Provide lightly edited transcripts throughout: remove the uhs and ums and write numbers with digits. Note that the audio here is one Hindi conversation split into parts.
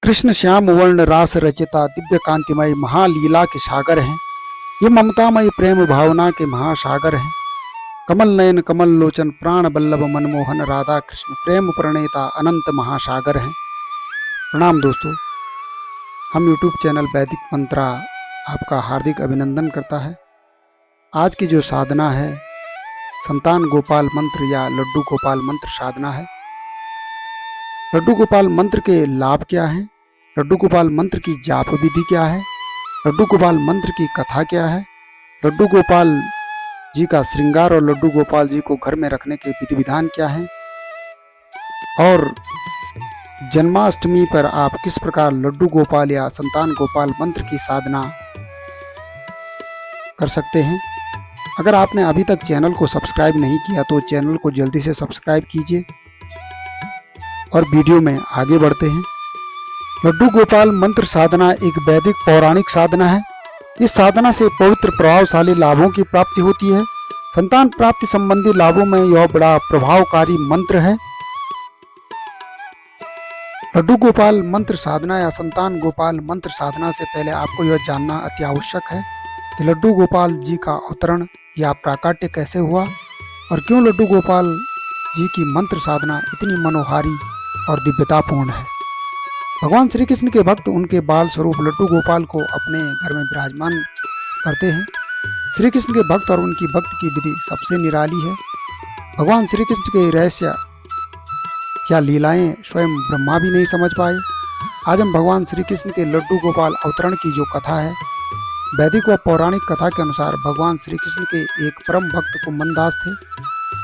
कृष्ण श्याम वर्ण रास रचिता दिव्य कांतिमय महालीला के सागर हैं। ये ममतामय प्रेम भावना के महासागर हैं। कमल नयन कमल लोचन प्राण बल्लभ मनमोहन राधा कृष्ण प्रेम प्रणेता अनंत महासागर हैं। प्रणाम दोस्तों, हम यूट्यूब चैनल वैदिक मंत्रा आपका हार्दिक अभिनंदन करता है। आज की जो साधना है संतान गोपाल मंत्र या लड्डू गोपाल मंत्र साधना है। लड्डू गोपाल मंत्र के लाभ क्या हैं, लड्डू गोपाल मंत्र की जाप विधि क्या है, लड्डू गोपाल मंत्र की कथा क्या है, लड्डू गोपाल जी का श्रृंगार और लड्डू गोपाल जी को घर में रखने के विधि विधान क्या है, और जन्माष्टमी पर आप किस प्रकार लड्डू गोपाल या संतान गोपाल मंत्र की साधना कर सकते हैं। अगर आपने अभी तक चैनल को सब्सक्राइब नहीं किया तो चैनल को जल्दी से सब्सक्राइब कीजिए और वीडियो में आगे बढ़ते हैं। लड्डू गोपाल मंत्र साधना एक वैदिक पौराणिक साधना है। इस साधना से पवित्र प्रभावशाली लाभों की प्राप्ति होती है। संतान प्राप्ति संबंधी लाभों में यह बड़ा प्रभावकारी मंत्र है। लड्डू गोपाल मंत्र साधना या संतान गोपाल मंत्र साधना से पहले आपको यह जानना अति आवश्यक है कि लड्डू गोपाल जी का अवतरण या प्राकट्य कैसे हुआ और क्यों लड्डू गोपाल जी की मंत्र साधना इतनी मनोहारी और दिव्यतापूर्ण है। भगवान श्री कृष्ण के भक्त उनके बाल स्वरूप लड्डू गोपाल को अपने घर में विराजमान करते हैं। श्री कृष्ण के भक्त और उनकी भक्त की विधि सबसे निराली है। भगवान श्री कृष्ण के रहस्य या लीलाएं स्वयं ब्रह्मा भी नहीं समझ पाए। आज हम भगवान श्री कृष्ण के लड्डू गोपाल अवतरण की जो कथा है, वैदिक व पौराणिक कथा के अनुसार भगवान श्री कृष्ण के एक परम भक्त कुमन दास थे।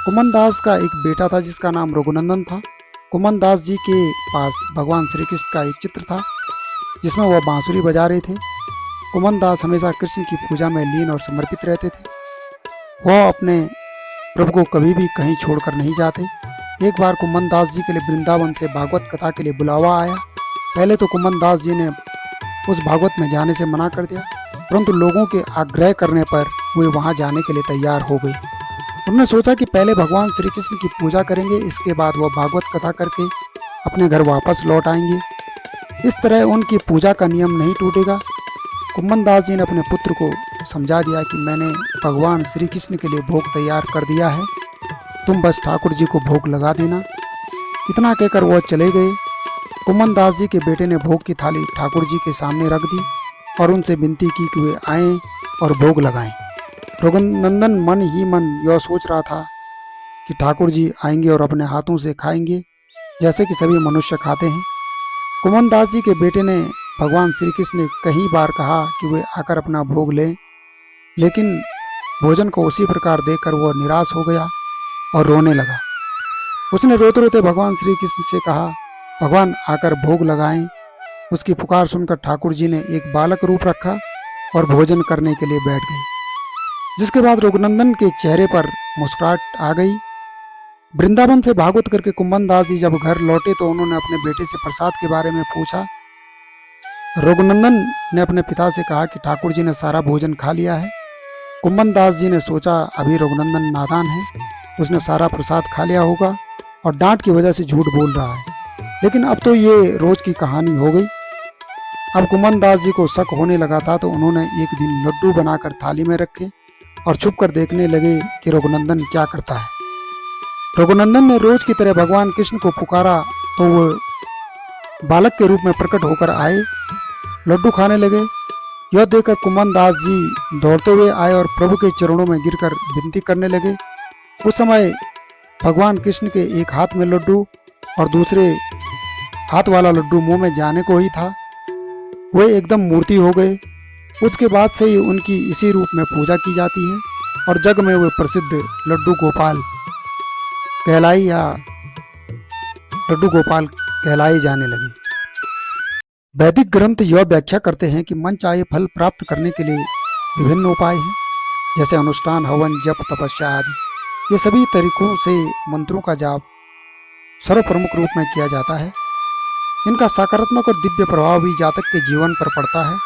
कुमन दास का एक बेटा था जिसका नाम रघुनंदन था। कुमन दास जी के पास भगवान श्री कृष्ण का एक चित्र था जिसमें वह बांसुरी बजा रहे थे। कुमन दास हमेशा कृष्ण की पूजा में लीन और समर्पित रहते थे। वह अपने प्रभु को कभी भी कहीं छोड़कर नहीं जाते। एक बार कुमन दास जी के लिए वृंदावन से भागवत कथा के लिए बुलावा आया। पहले तो कुमन दास जी ने उस भागवत में जाने से मना कर दिया, परंतु लोगों के आग्रह करने पर वे वहां जाने के लिए तैयार हो गए। उन्होंने सोचा कि पहले भगवान श्री कृष्ण की पूजा करेंगे, इसके बाद वह भागवत कथा करके अपने घर वापस लौट आएंगे। इस तरह उनकी पूजा का नियम नहीं टूटेगा। कुमन दास जी ने अपने पुत्र को समझा दिया कि मैंने भगवान श्री कृष्ण के लिए भोग तैयार कर दिया है, तुम बस ठाकुर जी को भोग लगा देना। इतना कहकर वह चले गए। कुमन दास जी के बेटे ने भोग की थाली ठाकुर जी के सामने रख दी और उनसे विनती की कि वे आएँ और भोग लगाएं। रघुनंदन मन ही मन यह सोच रहा था कि ठाकुर जी आएंगे और अपने हाथों से खाएंगे जैसे कि सभी मनुष्य खाते हैं। कुमन दास जी के बेटे ने भगवान श्री कृष्ण ने कई बार कहा कि वे आकर अपना भोग लें, लेकिन भोजन को उसी प्रकार देखकर वह निराश हो गया और रोने लगा। उसने रोते रोते भगवान श्री कृष्ण से कहा, भगवान आकर भोग लगाएं। उसकी पुकार सुनकर ठाकुर जी ने एक बालक रूप रखा और भोजन करने के लिए बैठ गए, जिसके बाद रघुनंदन के चेहरे पर मुस्कुराहट आ गई। वृंदावन से भागवत करके कुमन दास जी जब घर लौटे तो उन्होंने अपने बेटे से प्रसाद के बारे में पूछा। रघुनंदन ने अपने पिता से कहा कि ठाकुर जी ने सारा भोजन खा लिया है। कुमन दास जी ने सोचा अभी रघुनंदन नादान है, उसने सारा प्रसाद खा लिया होगा और डांट की वजह से झूठ बोल रहा है, लेकिन अब तो ये रोज की कहानी हो गई। अब कुमन दास जी को शक होने लगा था तो उन्होंने एक दिन लड्डू बनाकर थाली में रखे और छुप कर देखने लगे कि रघुनंदन क्या करता है। रघुनंदन ने रोज की तरह भगवान कृष्ण को पुकारा तो वो बालक के रूप में प्रकट होकर आए, लड्डू खाने लगे। यह देखकर कुमन दास जी दौड़ते हुए आए और प्रभु के चरणों में गिरकर विनती करने लगे। उस समय भगवान कृष्ण के एक हाथ में लड्डू और दूसरे हाथ वाला लड्डू मुंह में जाने को ही था। वे एकदम मूर्ति हो गए। उसके बाद से ही उनकी इसी रूप में पूजा की जाती है और जग में वे प्रसिद्ध लड्डू गोपाल कहलाए जाने लगे। वैदिक ग्रंथ यह व्याख्या करते हैं कि मन चाहे फल प्राप्त करने के लिए विभिन्न उपाय हैं, जैसे अनुष्ठान, हवन, जप, तपस्या आदि। ये सभी तरीकों से मंत्रों का जाप सर्वप्रमुख रूप में किया जाता है। इनका सकारात्मक और दिव्य प्रभाव भी जातक के जीवन पर पड़ता है।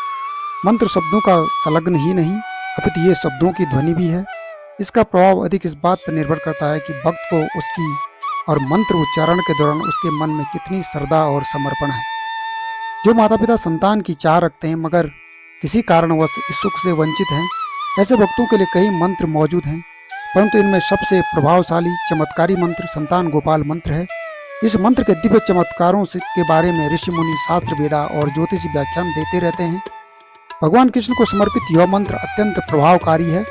मंत्र शब्दों का संलग्न ही नहीं अपितु ये शब्दों की ध्वनि भी है। इसका प्रभाव अधिक इस बात पर निर्भर करता है कि भक्त को उसकी और मंत्र उच्चारण के दौरान उसके मन में कितनी श्रद्धा और समर्पण है। जो माता पिता संतान की चाह रखते हैं मगर किसी कारणवश इस सुख से वंचित हैं, ऐसे भक्तों के लिए कई मंत्र मौजूद हैं, परंतु इनमें सबसे प्रभावशाली चमत्कारी मंत्र संतान गोपाल मंत्र है। इस मंत्र के दिव्य चमत्कारों के बारे में ऋषि मुनि, शास्त्र, वेदा और ज्योतिषी व्याख्यान देते रहते हैं। भगवान कृष्ण को समर्पित यह मंत्र अत्यंत प्रभावकारी है।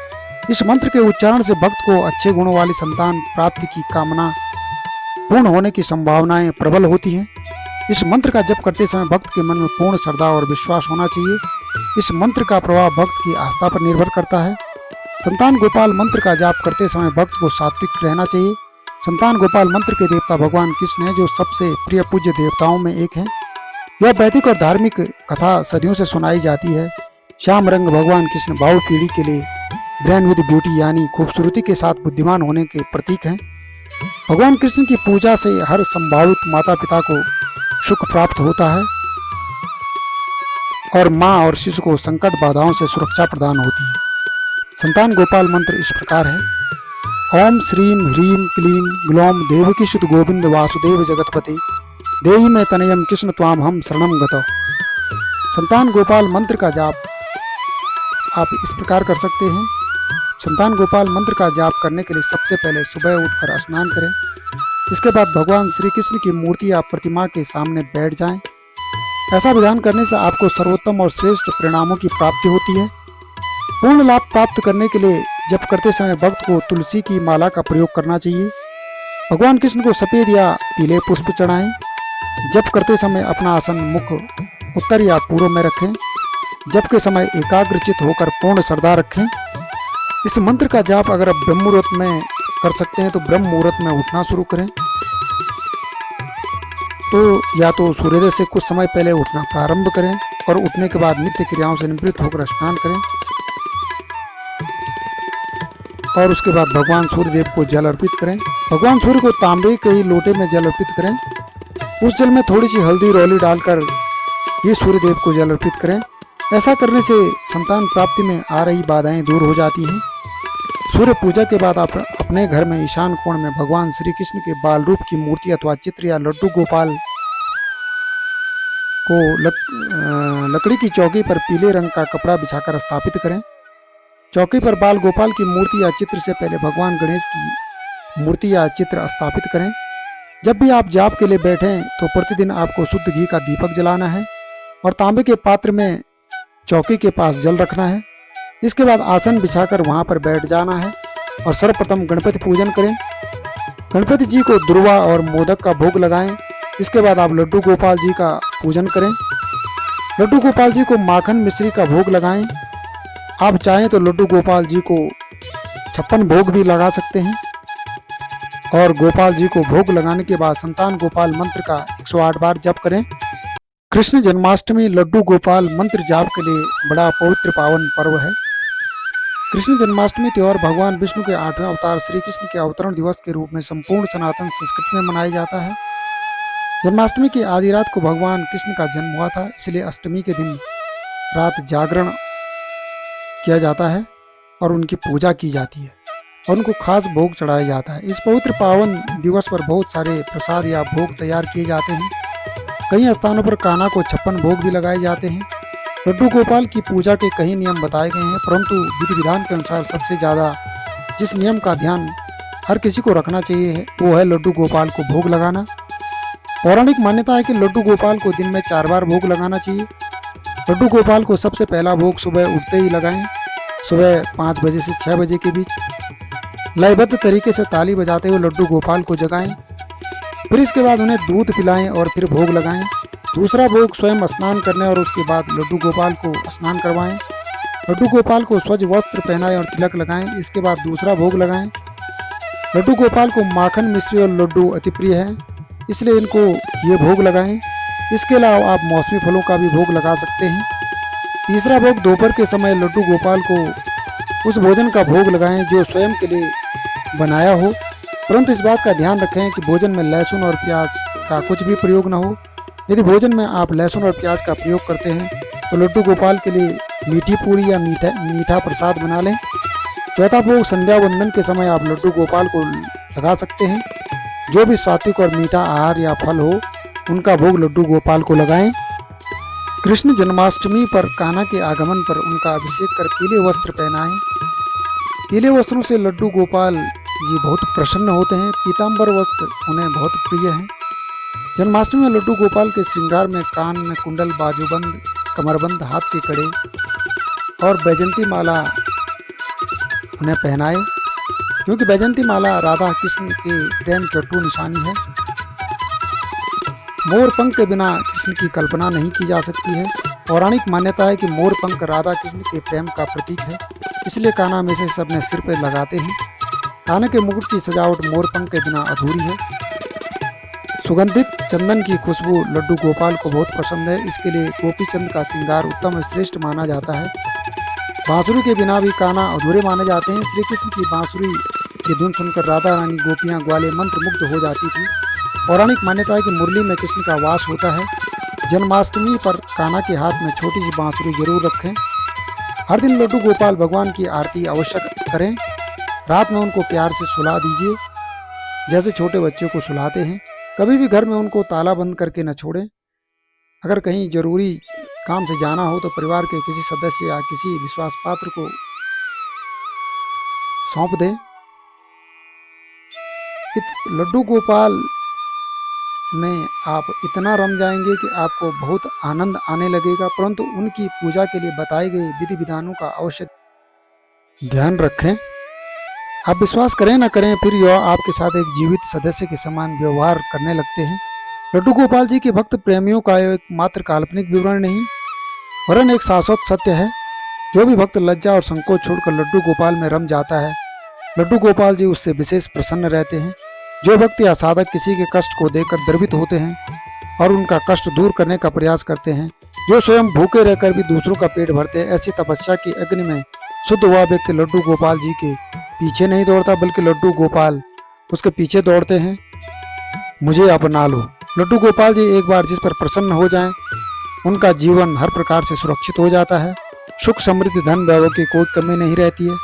इस मंत्र के उच्चारण से भक्त को अच्छे गुणों वाली संतान प्राप्ति की कामना पूर्ण होने की संभावनाएं प्रबल होती हैं। इस मंत्र का जप करते समय भक्त के मन में पूर्ण श्रद्धा और विश्वास होना चाहिए। इस मंत्र का प्रभाव भक्त की आस्था पर निर्भर करता है। संतान गोपाल मंत्र का जाप करते समय भक्त को सात्विक रहना चाहिए। संतान गोपाल मंत्र के देवता भगवान कृष्ण हैं, जो सबसे प्रिय पूज्य देवताओं में एक हैं। यह वैदिक और धार्मिक कथा सदियों से सुनाई जाती है। श्याम रंग भगवान कृष्ण भावी पीढ़ी के लिए ब्रेन विद ब्यूटी यानी खूबसूरती के साथ बुद्धिमान होने के प्रतीक हैं। भगवान कृष्ण की पूजा से हर संभावित माता पिता को सुख प्राप्त होता है और माँ और शिशु को संकट बाधाओं से सुरक्षा प्रदान होती है। संतान गोपाल मंत्र इस प्रकार है। ओम श्रीम ह्रीम क्लीम ग्लौम देवकी सुत गोविंद वासुदेव जगतपते देहि में तनयम कृष्ण त्वाम हम शरणम गतो। संतान गोपाल मंत्र का जाप आप इस प्रकार कर सकते हैं। संतान गोपाल मंत्र का जाप करने के लिए सबसे पहले सुबह उठकर स्नान करें। इसके बाद भगवान श्री कृष्ण की मूर्ति या प्रतिमा के सामने बैठ जाएं। ऐसा विधान करने से आपको सर्वोत्तम और श्रेष्ठ परिणामों की प्राप्ति होती है। पूर्ण लाभ प्राप्त करने के लिए जप करते समय भक्त को तुलसी की माला का प्रयोग करना चाहिए। भगवान कृष्ण को सफेद या पीले पुष्प चढ़ाएं। जप करते समय अपना आसन मुख उत्तर या पूर्व में रखें। जप के समय एकाग्रचित होकर पूर्ण श्रद्धा रखें। इस मंत्र का जाप अगर आप ब्रह्म मुहूर्त में कर सकते हैं तो ब्रह्म मुहूर्त में उठना शुरू करें। तो या तो सूर्योदय से कुछ समय पहले उठना प्रारंभ करें और उठने के बाद नित्य क्रियाओं से निवृत्त होकर स्नान करें और उसके बाद भगवान सूर्यदेव को जल अर्पित करें। भगवान सूर्य को तांबे के ही लोटे में जल अर्पित करें। उस जल में थोड़ी सी हल्दी रौली डालकर ये सूर्यदेव को जल अर्पित करें। ऐसा करने से संतान प्राप्ति में आ रही बाधाएं दूर हो जाती हैं। सूर्य पूजा के बाद आप अपने घर में ईशान कोण में भगवान श्री कृष्ण के बाल रूप की मूर्ति अथवा चित्र या लड्डू गोपाल को लकड़ी की चौकी पर पीले रंग का कपड़ा बिछाकर स्थापित करें। चौकी पर बाल गोपाल की मूर्ति या चित्र से पहले भगवान गणेश की मूर्ति या चित्र स्थापित करें। जब भी आप जाप के लिए बैठें तो प्रतिदिन आपको शुद्ध घी का दीपक जलाना है और तांबे के पात्र में चौकी के पास जल रखना है। इसके बाद आसन बिछाकर वहां पर बैठ जाना है और सर्वप्रथम गणपति पूजन करें। गणपति जी को दुर्वा और मोदक का भोग लगाएं। इसके बाद आप लड्डू गोपाल जी का पूजन करें। लड्डू गोपाल जी को माखन मिश्री का भोग लगाएं। आप चाहें तो लड्डू गोपाल जी को 56 भोग भी लगा सकते हैं। और गोपाल जी को भोग लगाने के बाद संतान गोपाल मंत्र का 108 बार जप करें। कृष्ण जन्माष्टमी लड्डू गोपाल मंत्र जाप के लिए बड़ा पवित्र पावन पर्व है। कृष्ण जन्माष्टमी त्यौहार भगवान विष्णु के 8वें अवतार श्री कृष्ण के अवतरण दिवस के रूप में संपूर्ण सनातन संस्कृति में मनाया जाता है। जन्माष्टमी की आधी रात को भगवान कृष्ण का जन्म हुआ था, इसलिए अष्टमी के दिन रात जागरण किया जाता है और उनकी पूजा की जाती है और उनको खास भोग चढ़ाया जाता है। इस पवित्र पावन दिवस पर बहुत सारे प्रसाद या भोग तैयार किए जाते हैं। कई स्थानों पर कान्हा को 56 भोग भी लगाए जाते हैं। लड्डू गोपाल की पूजा के कई नियम बताए गए हैं, परंतु विधि विधान के अनुसार सबसे ज़्यादा जिस नियम का ध्यान हर किसी को रखना चाहिए वो है लड्डू गोपाल को भोग लगाना। पौराणिक मान्यता है कि लड्डू गोपाल को दिन में 4 बार भोग लगाना चाहिए। लड्डू गोपाल को सबसे पहला भोग सुबह उठते ही लगाएं, सुबह 5 बजे से 6 बजे के बीच। लयबद्ध तरीके से ताली बजाते हुए लड्डू गोपाल को जगाएं, फिर इसके बाद उन्हें दूध पिलाएं और फिर भोग लगाएं। दूसरा भोग स्वयं स्नान करने और उसके बाद लड्डू गोपाल को स्नान करवाएं। लड्डू गोपाल को स्वच्छ वस्त्र पहनाएं और तिलक लगाएं। इसके बाद दूसरा भोग लगाएं। लड्डू गोपाल को माखन मिश्री और लड्डू अति प्रिय है, इसलिए इनको ये भोग लगाएं। इसके अलावा आप मौसमी फलों का भी भोग लगा सकते हैं। तीसरा भोग दोपहर के समय लड्डू गोपाल को उस भोजन का भोग लगाएं जो स्वयं के लिए बनाया हो, परंतु इस बात का ध्यान रखें कि भोजन में लहसुन और प्याज का कुछ भी प्रयोग न हो। यदि भोजन में आप लहसुन और प्याज का प्रयोग करते हैं तो लड्डू गोपाल के लिए मीठी पूरी या मीठा प्रसाद बना लें। चौथा भोग संध्या वंदन के समय आप लड्डू गोपाल को लगा सकते हैं। जो भी सात्विक और मीठा आहार या फल हो उनका भोग लड्डू गोपाल को लगाएं। कृष्ण जन्माष्टमी पर कान्हा के आगमन पर उनका अभिषेक कर पीले वस्त्र पहनाए। पीले वस्त्रों से लड्डू गोपाल जी बहुत प्रसन्न होते हैं। पीताम्बर वस्त्र उन्हें बहुत प्रिय है। जन्माष्टमी में लड्डू गोपाल के श्रृंगार में कान में कुंडल, बाजूबंद, कमरबंद, हाथ के कड़े और बैजंती माला उन्हें पहनाए, क्योंकि बैजंती माला राधा कृष्ण के प्रेम की अटूट निशानी है। मोर पंख के बिना कृष्ण की कल्पना नहीं की जा सकती है। पौराणिक मान्यता है कि मोर पंख राधा कृष्ण के प्रेम का प्रतीक है, इसलिए कान्हा में से सबने सिर पर लगाते हैं। कान्हा के मुकुट की सजावट मोर पंख के बिना अधूरी है। सुगंधित चंदन की खुशबू लड्डू गोपाल को बहुत पसंद है, इसके लिए गोपी चंद का श्रृंगार उत्तम और श्रेष्ठ माना जाता है। बांसुरी के बिना भी कान्हा अधूरे माने जाते हैं। श्री कृष्ण की बांसुरी की धुन सुनकर राधा रानी गोपियां ग्वाले मंत्र मुग्ध हो जाती थी। पौराणिक मान्यता है कि मुरली में कृष्ण का वास होता है। जन्माष्टमी पर कान्हा के हाथ में छोटी सी बांसुरी जरूर रखें। हर दिन लड्डू गोपाल भगवान की आरती अवश्य करें। रात में उनको प्यार से सुला दीजिए, जैसे छोटे बच्चों को सुलाते हैं। कभी भी घर में उनको ताला बंद करके न छोड़ें। अगर कहीं जरूरी काम से जाना हो तो परिवार के किसी सदस्य या किसी विश्वास पात्र को सौंप दें। लड्डू गोपाल में आप इतना रम जाएंगे कि आपको बहुत आनंद आने लगेगा, परंतु उनकी पूजा के लिए बताए गए विधि विधानों का अवश्य ध्यान रखें। आप विश्वास करें न करें, फिर यह आपके साथ एक जीवित सदस्य के समान व्यवहार करने लगते हैं। लड्डू गोपाल जी के भक्त प्रेमियों का एक मात्र काल्पनिक विवरण नहीं, वरन एक शाश्वत सत्य है। जो भी भक्त लज्जा और संकोच छोड़कर लड्डू गोपाल में रम जाता है, लड्डू गोपाल जी उससे विशेष प्रसन्न रहते हैं। जो भक्त या साधक किसी के कष्ट को देखकर द्रवित होते हैं और उनका कष्ट दूर करने का प्रयास करते हैं, जो स्वयं भूखे रहकर भी दूसरों का पेट भरते हैं, ऐसी तपस्या की अग्नि में शुद्ध हुआ व्यक्ति लड्डू गोपाल जी के पीछे नहीं दौड़ता, बल्कि लड्डू गोपाल उसके पीछे दौड़ते हैं। मुझे अपना लो। लड्डू गोपाल जी एक बार जिस पर प्रसन्न हो जाएं, उनका जीवन हर प्रकार से सुरक्षित हो जाता है। सुख, समृद्धि, धन, वैभव की कोई कमी नहीं रहती है।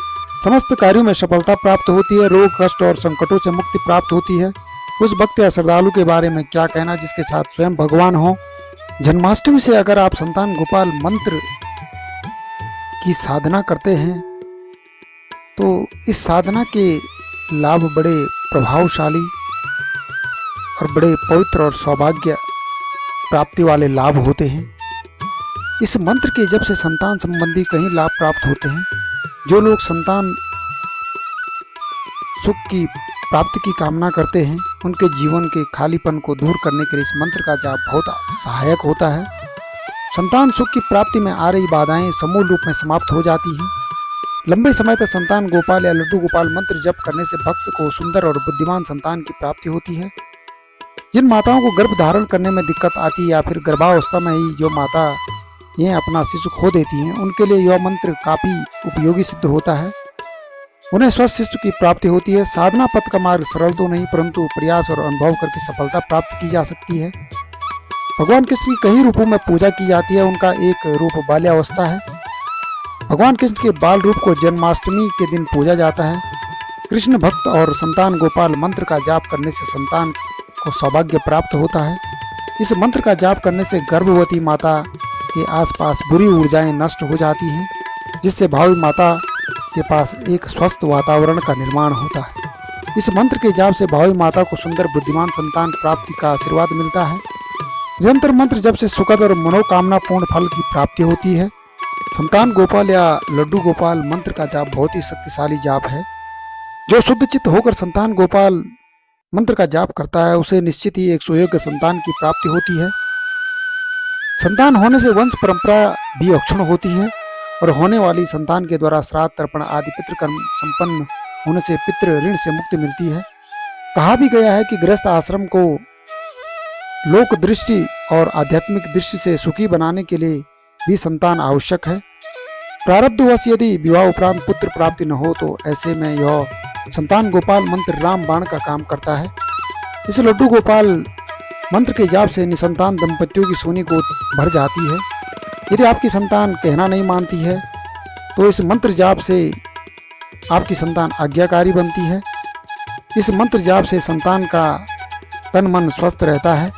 समस्त कार्यों में सफलता प्राप्त होती है। रोग, कष्ट और संकटों से मुक्ति प्राप्त होती है। उस भक्त या श्रद्धालु के बारे में क्या कहना जिसके साथ स्वयं भगवान हो। जन्माष्टमी से अगर आप संतान गोपाल मंत्र की साधना करते हैं तो इस साधना के लाभ बड़े प्रभावशाली और बड़े पवित्र और सौभाग्य प्राप्ति वाले लाभ होते हैं। इस मंत्र के जब से संतान संबंधी कई लाभ प्राप्त होते हैं। जो लोग संतान सुख की प्राप्ति की कामना करते हैं, उनके जीवन के खालीपन को दूर करने के लिए इस मंत्र का जाप बहुत सहायक होता है। संतान सुख की प्राप्ति में आ रही बाधाएं समूल रूप में समाप्त हो जाती हैं। लंबे समय तक संतान गोपाल या लड्डू गोपाल मंत्र जप करने से भक्त को सुंदर और बुद्धिमान संतान की प्राप्ति होती है। जिन माताओं को गर्भ धारण करने में दिक्कत आती है या फिर गर्भावस्था में ही जो माता ये अपना शिशु खो देती हैं, उनके लिए यह मंत्र काफी उपयोगी सिद्ध होता है। उन्हें स्वस्थ शिशु की प्राप्ति होती है। साधना पथ का मार्ग सरल तो नहीं, परंतु प्रयास और अनुभव करके सफलता प्राप्त की जा सकती है। भगवान कृष्ण की कई रूपों में पूजा की जाती है। उनका एक रूप बाल्यावस्था है। भगवान कृष्ण के बाल रूप को जन्माष्टमी के दिन पूजा जाता है। कृष्ण भक्त और संतान गोपाल मंत्र का जाप करने से संतान को सौभाग्य प्राप्त होता है। इस मंत्र का जाप करने से गर्भवती माता के आसपास बुरी ऊर्जाएं नष्ट हो जाती हैं, जिससे भावी माता के पास एक स्वस्थ वातावरण का निर्माण होता है। इस मंत्र के जाप से भावी माता को सुंदर बुद्धिमान संतान प्राप्ति का आशीर्वाद मिलता है। निरंतर मंत्र जब से सुखद और मनोकामना पूर्ण फल की प्राप्ति होती है। संतान गोपाल या लड्डू गोपाल मंत्र का जाप बहुत ही शक्तिशाली जाप है। जो शुद्ध चित्त होकर संतान गोपाल मंत्र का जाप करता है, उसे निश्चित ही एक सुयोग्य संतान की प्राप्ति होती है। संतान होने से वंश परंपरा भी अक्षुण्ण होती है और होने वाली संतान के द्वारा श्राद्ध, तर्पण आदि पितृकर्म संपन्न होने से पितृ ऋण से मुक्ति मिलती है। कहा भी गया है कि गृहस्थ आश्रम को लोक दृष्टि और आध्यात्मिक दृष्टि से सुखी बनाने के लिए भी संतान आवश्यक है। प्रारब्धवश यदि विवाह उपरांत पुत्र प्राप्ति न हो तो ऐसे में यह संतान गोपाल मंत्र राम बाण का काम करता है। इस लड्डू गोपाल मंत्र के जाप से निसंतान दंपतियों की सोनी गोद भर जाती है। यदि आपकी संतान कहना नहीं मानती है तो इस मंत्र जाप से आपकी संतान आज्ञाकारी बनती है। इस मंत्र जाप से संतान का तन मन स्वस्थ रहता है।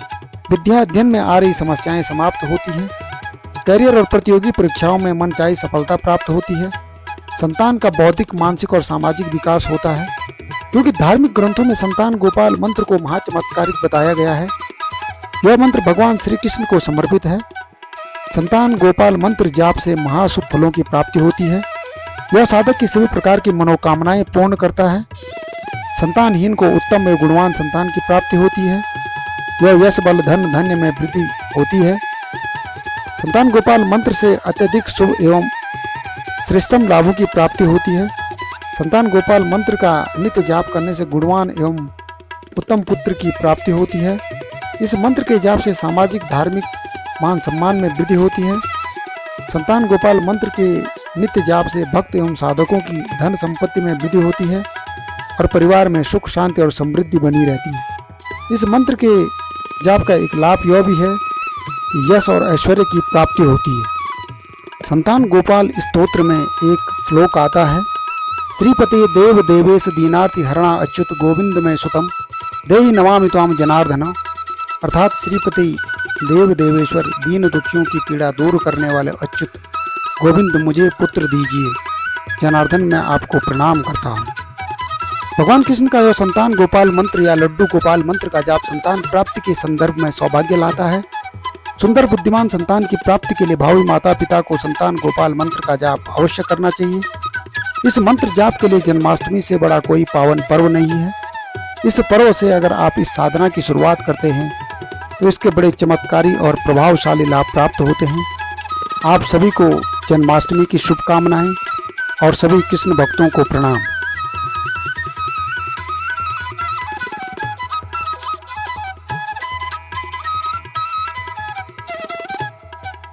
विद्या अध्ययन में आ रही समस्याएं समाप्त होती हैं। कैरियर और प्रतियोगी परीक्षाओं में मनचाही सफलता प्राप्त होती है। संतान का बौद्धिक, मानसिक और सामाजिक विकास होता है। क्योंकि धार्मिक ग्रंथों में संतान गोपाल मंत्र को महाचमत्कारिक बताया गया है। यह मंत्र भगवान श्री कृष्ण को समर्पित है। संतान गोपाल मंत्र जाप से महाशुभ फलों की प्राप्ति होती है। यह साधक की सभी प्रकार की मनोकामनाएं पूर्ण करता है। संतानहीन को उत्तम एवं गुणवान संतान की प्राप्ति होती है। यह यश, बल, धन, धन्य में वृद्धि होती है। संतान गोपाल मंत्र से अत्यधिक शुभ एवं श्रेष्ठतम लाभों की प्राप्ति होती है। संतान गोपाल मंत्र का नित्य जाप करने से गुणवान एवं उत्तम पुत्र की प्राप्ति होती है। इस मंत्र के जाप से सामाजिक, धार्मिक मान सम्मान में वृद्धि होती है। संतान गोपाल मंत्र के नित्य जाप से भक्त एवं साधकों की धन संपत्ति में वृद्धि होती है और परिवार में सुख, शांति और समृद्धि बनी रहती है। इस मंत्र के जाप का एक लाभ यह भी है कि यश और ऐश्वर्य की प्राप्ति होती है। संतान गोपाल स्तोत्र में एक श्लोक आता है, श्रीपते देव देवेश दीनार्ति हरणा अच्युत गोविंद में सुतम देहि नमामि त्वाम जनार्दन। अर्थात श्रीपति देव देवेश्वर, दीन दुखियों की पीड़ा दूर करने वाले अच्युत गोविंद, मुझे पुत्र दीजिए। जनार्दन, मैं आपको प्रणाम करता हूँ। भगवान कृष्ण का यह संतान गोपाल मंत्र या लड्डू गोपाल मंत्र का जाप संतान प्राप्ति के संदर्भ में सौभाग्य लाता है। सुंदर बुद्धिमान संतान की प्राप्ति के लिए भावी माता पिता को संतान गोपाल मंत्र का जाप अवश्य करना चाहिए। इस मंत्र जाप के लिए जन्माष्टमी से बड़ा कोई पावन पर्व नहीं है। इस पर्व से अगर आप इस साधना की शुरुआत करते हैं तो इसके बड़े चमत्कारी और प्रभावशाली लाभ प्राप्त होते हैं। आप सभी को जन्माष्टमी की शुभकामनाएं और सभी कृष्ण भक्तों को प्रणाम।